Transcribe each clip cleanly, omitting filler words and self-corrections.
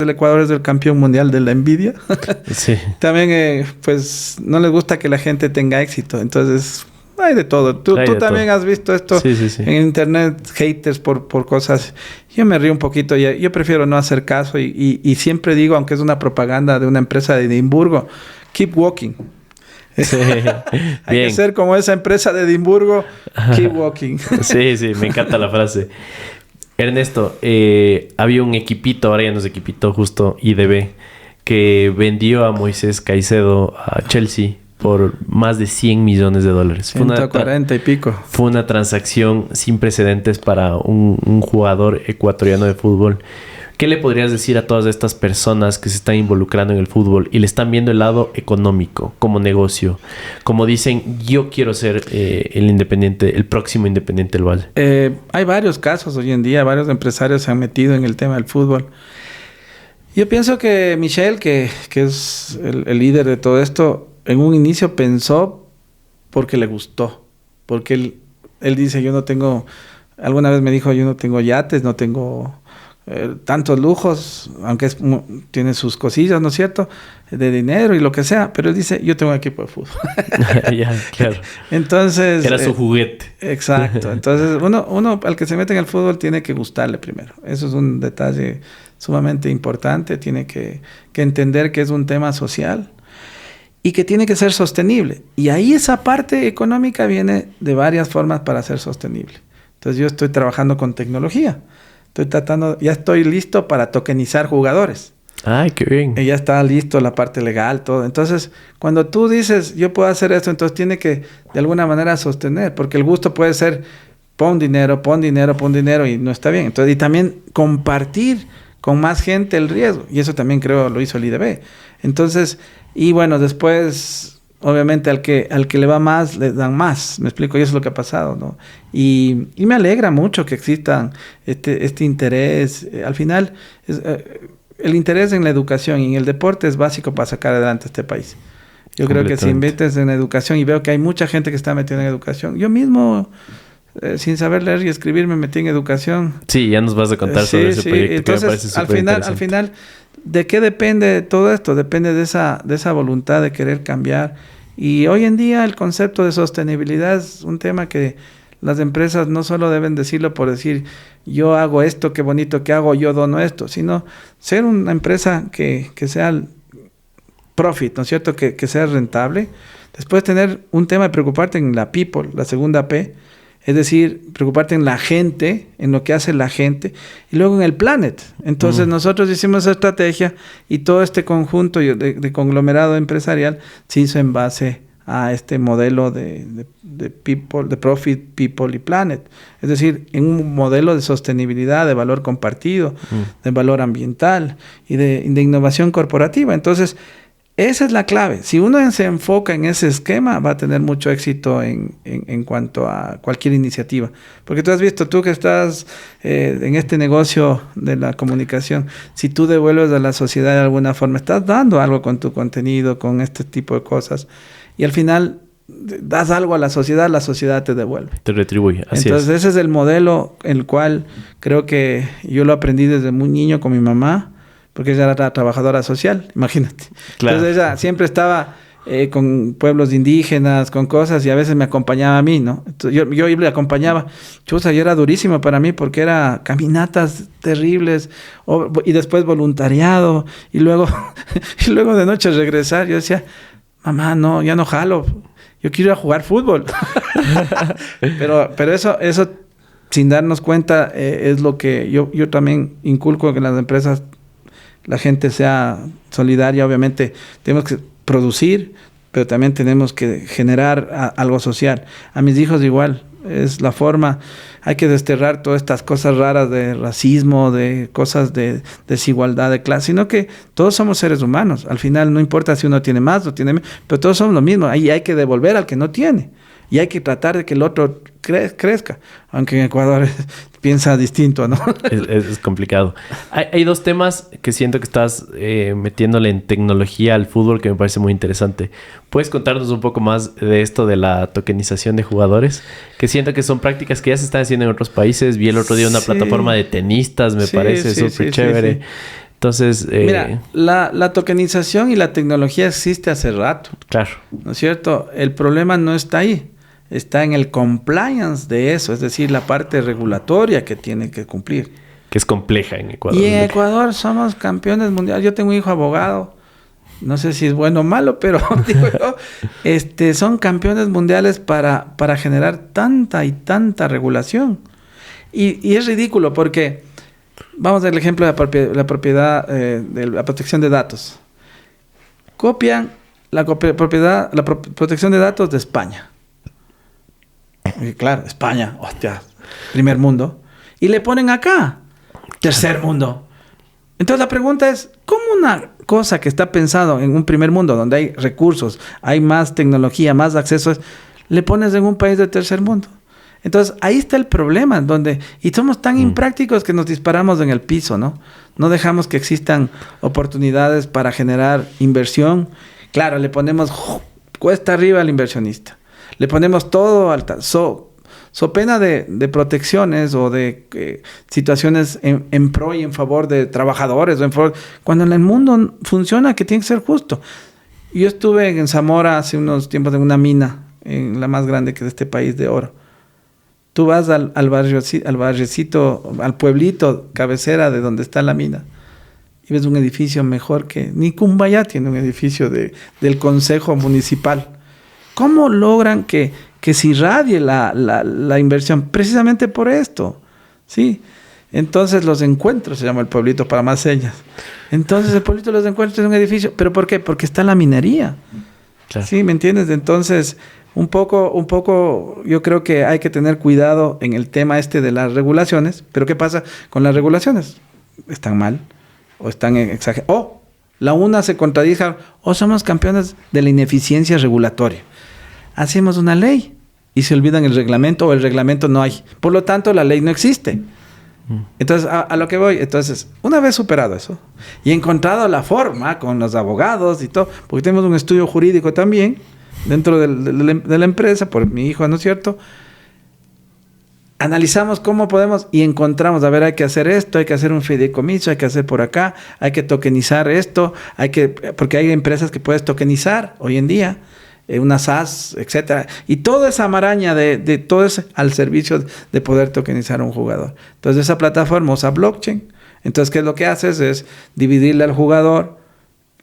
El Ecuador es el campeón mundial de la envidia. Sí. También, pues, no les gusta que la gente tenga éxito. Entonces, hay de todo. Tú también has visto esto en internet, haters por cosas. Yo me río un poquito. Yo prefiero no hacer caso y siempre digo, aunque es una propaganda de una empresa de Edimburgo, keep walking. Sí. Hay que ser como esa empresa de Edimburgo, keep walking. Sí, me encanta la frase. Ernesto, había un equipito, ahora ya no es equipito, justo IDB, que vendió a Moisés Caicedo a Chelsea por más de $100 millones. 140 y pico. Fue una transacción sin precedentes para un jugador ecuatoriano de fútbol. ¿Qué le podrías decir a todas estas personas que se están involucrando en el fútbol y le están viendo el lado económico como negocio? Como dicen, yo quiero ser el próximo Independiente del Valle. Hay varios casos hoy en día, varios empresarios se han metido en el tema del fútbol. Yo pienso que Michel, que es el líder de todo esto, en un inicio pensó porque le gustó. Porque él dice, yo no tengo... Alguna vez me dijo, yo no tengo yates, no tengo... tantos lujos, aunque tiene sus cosillas, ¿no es cierto?, de dinero y lo que sea, pero él dice, yo tengo un equipo de fútbol. Ya, claro. Entonces... Era su juguete. Exacto. Entonces, uno al que se mete en el fútbol tiene que gustarle primero. Eso es un detalle sumamente importante. Tiene que entender que es un tema social y que tiene que ser sostenible. Y ahí esa parte económica viene de varias formas para ser sostenible. Entonces, yo estoy trabajando con tecnología. Ya estoy listo para tokenizar jugadores. Ay, qué bien. Y ya está listo la parte legal, todo. Entonces, cuando tú dices, yo puedo hacer esto, entonces tiene que de alguna manera sostener, porque el gusto puede ser, pon dinero, y no está bien. Entonces, y también compartir con más gente el riesgo. Y eso también creo lo hizo el IDB. Entonces, y bueno, después... Obviamente al que le va más, le dan más. Me explico, y eso es lo que ha pasado, ¿no? Y me alegra mucho que existan este interés. Al final, el interés en la educación y en el deporte es básico para sacar adelante este país. Yo creo que si inviertes en educación, y veo que hay mucha gente que está metida en educación. Yo mismo, sin saber leer y escribir, me metí en educación. Sí, ya nos vas a contar sobre ese proyecto. Entonces, que me parece súper interesante. al final... ¿De qué depende todo esto? Depende de esa voluntad de querer cambiar. Y hoy en día el concepto de sostenibilidad es un tema que las empresas no solo deben decirlo por decir yo hago esto, qué bonito que hago, yo dono esto, sino ser una empresa que sea profit, ¿no es cierto? Que sea rentable. Después tener un tema de preocuparte en la people, la segunda P. Es decir, preocuparte en la gente, en lo que hace la gente, y luego en el planet. Entonces, nosotros hicimos esa estrategia y todo este conjunto de conglomerado empresarial se hizo en base a este modelo de people, de profit, people y planet. Es decir, en un modelo de sostenibilidad, de valor compartido, de valor ambiental y de innovación corporativa. Entonces, esa es la clave. Si uno se enfoca en ese esquema, va a tener mucho éxito en cuanto a cualquier iniciativa. Porque tú has visto, tú que estás en este negocio de la comunicación, si tú devuelves a la sociedad de alguna forma, estás dando algo con tu contenido, con este tipo de cosas. Y al final das algo a la sociedad te devuelve. Te retribuye. Así Entonces, ese es el modelo el cual creo que yo lo aprendí desde muy niño con mi mamá. Porque ella era trabajadora social, imagínate. Claro. Entonces ella siempre estaba con pueblos indígenas, con cosas, y a veces me acompañaba a mí, ¿no? Entonces yo le acompañaba. Chusa, y era durísimo para mí porque era caminatas terribles, y después voluntariado, y luego de noche regresar. Yo decía, mamá, no, ya no jalo, yo quiero ir a jugar fútbol. pero eso sin darnos cuenta, es lo que yo también inculco que las empresas, la gente sea solidaria. Obviamente tenemos que producir, pero también tenemos que generar algo social. A mis hijos igual, es la forma. Hay que desterrar todas estas cosas raras de racismo, de cosas de desigualdad de clase, sino que todos somos seres humanos. Al final no importa si uno tiene más o tiene menos, pero todos somos lo mismo. Ahí hay que devolver al que no tiene. Y hay que tratar de que el otro crezca. Aunque en Ecuador piensa distinto, ¿no? Es complicado. Hay dos temas que siento que estás metiéndole en tecnología al fútbol que me parece muy interesante. ¿Puedes contarnos un poco más de esto de la tokenización de jugadores? Que siento que son prácticas que ya se están haciendo en otros países. Vi el otro día una plataforma de tenistas, me parece súper chévere. Sí. Entonces... Mira, la tokenización y la tecnología existe hace rato. Claro. ¿No es cierto? El problema no está ahí. Está en el compliance de eso, es decir, la parte regulatoria que tiene que cumplir. Que es compleja en Ecuador. Y en Ecuador somos campeones mundiales. Yo tengo un hijo abogado. No sé si es bueno o malo, pero digo yo, son campeones mundiales para generar tanta y tanta regulación. Y es ridículo porque, vamos al ejemplo de la propiedad, de la protección de datos. Copian la protección de datos de España. Y claro, España, hostia, primer mundo. Y le ponen acá, tercer mundo. Entonces la pregunta es, ¿cómo una cosa que está pensado en un primer mundo, donde hay recursos, hay más tecnología, más accesos, le pones en un país de tercer mundo? Entonces ahí está el problema, y somos tan imprácticos que nos disparamos en el piso, ¿no? No dejamos que existan oportunidades para generar inversión. Claro, le ponemos cuesta arriba al inversionista. Le ponemos todo alta. So pena de protecciones o de situaciones en pro y en favor de trabajadores, cuando en el mundo funciona, que tiene que ser justo. Yo estuve en Zamora hace unos tiempos en una mina, en la más grande que es de este país, de oro. Tú vas al barriocito, al pueblito cabecera de donde está la mina, y ves un edificio mejor que... Ni Cumbayá tiene un edificio del Consejo Municipal. ¿Cómo logran que se irradie la inversión? Precisamente por esto, ¿sí? Entonces los encuentros, se llama el pueblito para más señas. Entonces el pueblito de los encuentros es un edificio. ¿Pero por qué? Porque está la minería. Claro. ¿Sí? ¿Me entiendes? Entonces, un poco, yo creo que hay que tener cuidado en el tema de las regulaciones. ¿Pero qué pasa con las regulaciones? ¿Están mal? ¿O están exageradas? O la una se contradice, o somos campeones de la ineficiencia regulatoria. Hacemos una ley y se olvidan el reglamento, o el reglamento no hay. Por lo tanto, la ley no existe. Entonces, a lo que voy, entonces, una vez superado eso y encontrado la forma con los abogados y todo, porque tenemos un estudio jurídico también dentro de la empresa, por mi hijo, ¿no es cierto? Analizamos cómo podemos y encontramos, a ver, hay que hacer esto, hay que hacer un fideicomiso, hay que hacer por acá, hay que tokenizar esto, porque hay empresas que puedes tokenizar hoy en día, una SaaS, etcétera, y toda esa maraña de todo eso al servicio de poder tokenizar a un jugador. Entonces esa plataforma usa blockchain. Entonces, ¿qué es lo que haces? Es dividirle al jugador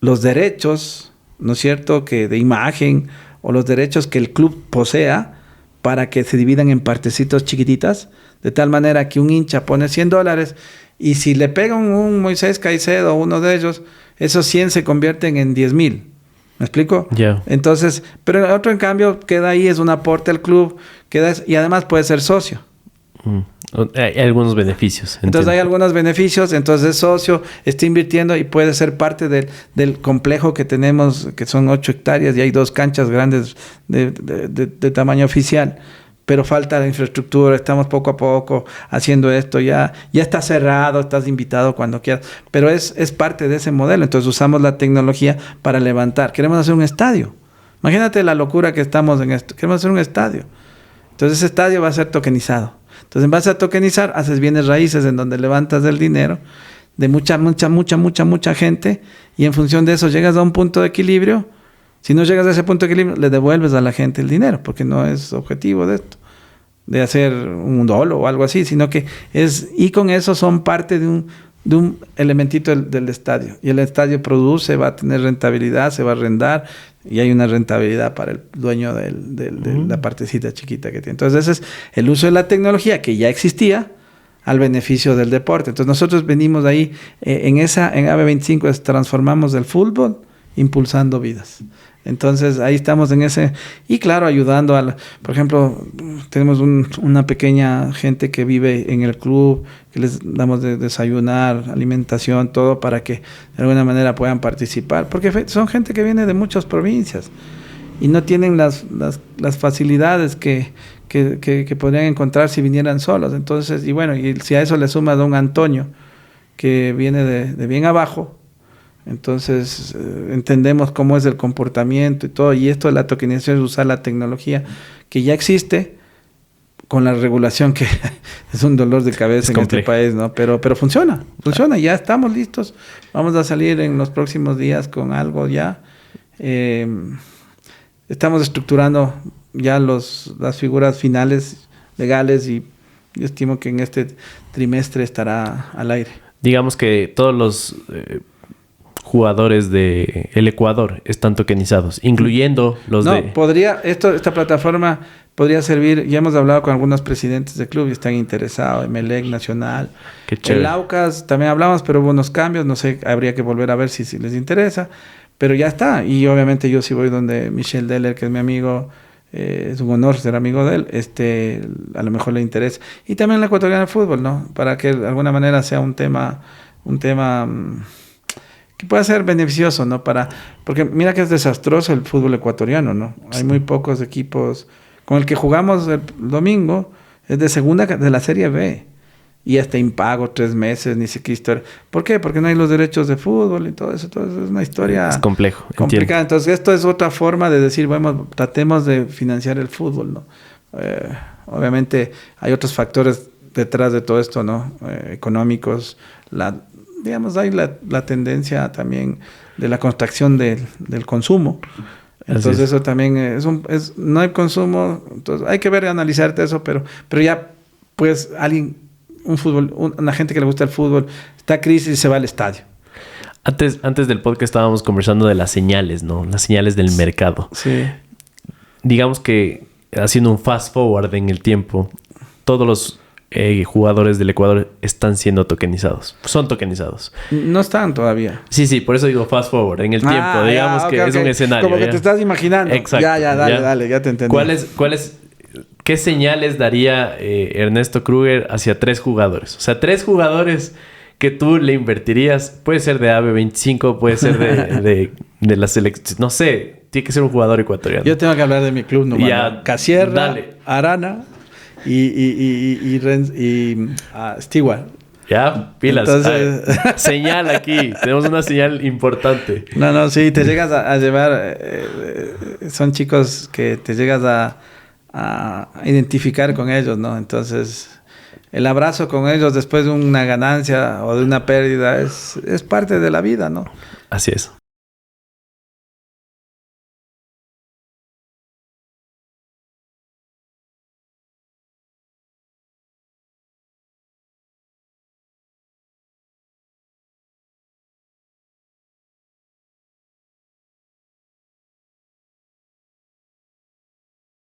los derechos, ¿no es cierto?, que de imagen, o los derechos que el club posea, para que se dividan en partecitos chiquititas, de tal manera que un hincha pone $100 y si le pega un Moisés Caicedo, uno de ellos, esos 100 se convierten en 10,000. ¿Me explico? Yeah. Entonces, pero el otro en cambio queda ahí, es un aporte al club, y además puede ser socio. Hay algunos beneficios. Entonces hay algunos beneficios, entonces es socio, está invirtiendo y puede ser parte del complejo que tenemos, que son 8 hectáreas y hay 2 canchas grandes de tamaño oficial. Pero falta la infraestructura, estamos poco a poco haciendo esto, ya está cerrado, estás invitado cuando quieras, pero es parte de ese modelo. Entonces usamos la tecnología para levantar. Queremos hacer un estadio. Imagínate la locura que estamos en esto. Queremos hacer un estadio. Entonces ese estadio va a ser tokenizado. Entonces en base a tokenizar, haces bienes raíces en donde levantas el dinero de mucha gente, y en función de eso llegas a un punto de equilibrio. Si no llegas a ese punto de equilibrio, le devuelves a la gente el dinero, porque no es objetivo de esto, de hacer un dolo o algo así, sino que y con eso son parte de un elementito del estadio. Y el estadio produce, va a tener rentabilidad, se va a arrendar, y hay una rentabilidad para el dueño de la partecita chiquita que tiene. Entonces ese es el uso de la tecnología que ya existía al beneficio del deporte. Entonces nosotros venimos ahí, en AB25 transformamos el fútbol impulsando vidas. Entonces ahí estamos en ese, y claro, ayudando por ejemplo, tenemos una pequeña gente que vive en el club, que les damos de desayunar, alimentación, todo para que de alguna manera puedan participar, porque son gente que viene de muchas provincias y no tienen las facilidades que podrían encontrar si vinieran solos. Entonces, y bueno, y si a eso le suma a don Antonio, que viene de bien abajo, entonces entendemos cómo es el comportamiento y todo, y esto de la tokenización es usar la tecnología que ya existe con la regulación que es un dolor de cabeza en este país, ¿no? Pero funciona, ya estamos listos. Vamos a salir en los próximos días con algo ya. Estamos estructurando ya las figuras finales legales y yo estimo que en este trimestre estará al aire. Digamos que todos los jugadores de el Ecuador están tokenizados, incluyendo los de... No, esta plataforma podría servir, ya hemos hablado con algunos presidentes de club y están interesados, Emelec, Nacional. Qué chévere. El Aucas también hablamos, pero hubo unos cambios, no sé, habría que volver a ver si les interesa, pero ya está. Y obviamente yo sí voy donde Michel Deller, que es mi amigo, es un honor ser amigo de él, a lo mejor le interesa. Y también la ecuatoriana de fútbol, ¿no? Para que de alguna manera sea un tema que pueda ser beneficioso, ¿no? Porque mira que es desastroso el fútbol ecuatoriano, ¿no? Hay muy pocos equipos. Con el que jugamos el domingo es de la Serie B. Y hasta impago 3 meses, ni siquiera historia. ¿Por qué? Porque no hay los derechos de fútbol y todo eso es una historia... Es complicada. Entiendo. Entonces esto es otra forma de decir, bueno, tratemos de financiar el fútbol, ¿no? Obviamente hay otros factores detrás de todo esto, ¿no? Económicos. Hay la tendencia también de la contracción del consumo. Entonces eso también no hay consumo. Entonces hay que ver y analizarte eso, pero ya pues una gente que le gusta el fútbol, está crisis y se va al estadio. Antes del podcast estábamos conversando de las señales, ¿no? Las señales del mercado. Sí. Digamos que haciendo un fast forward en el tiempo, todos los jugadores del Ecuador están siendo tokenizados. Son tokenizados. No están todavía. Sí, por eso digo fast forward. En el tiempo, digamos que es un escenario. Como que te estás imaginando. Exacto. Dale, ya te entendí. ¿Qué señales daría Ernesto Kruger hacia 3 jugadores? O sea, 3 jugadores que tú le invertirías. Puede ser de AB25, puede ser de la selección. No sé, tiene que ser un jugador ecuatoriano. Yo tengo que hablar de mi club nomás. Ya, Casierra, Arana y Stewart. Ya, pilas. Entonces... señal aquí. Tenemos una señal importante. No, sí, te llegas a llevar... son chicos que te llegas a identificar con ellos, ¿no? Entonces, el abrazo con ellos después de una ganancia o de una pérdida es parte de la vida, ¿no? Así es.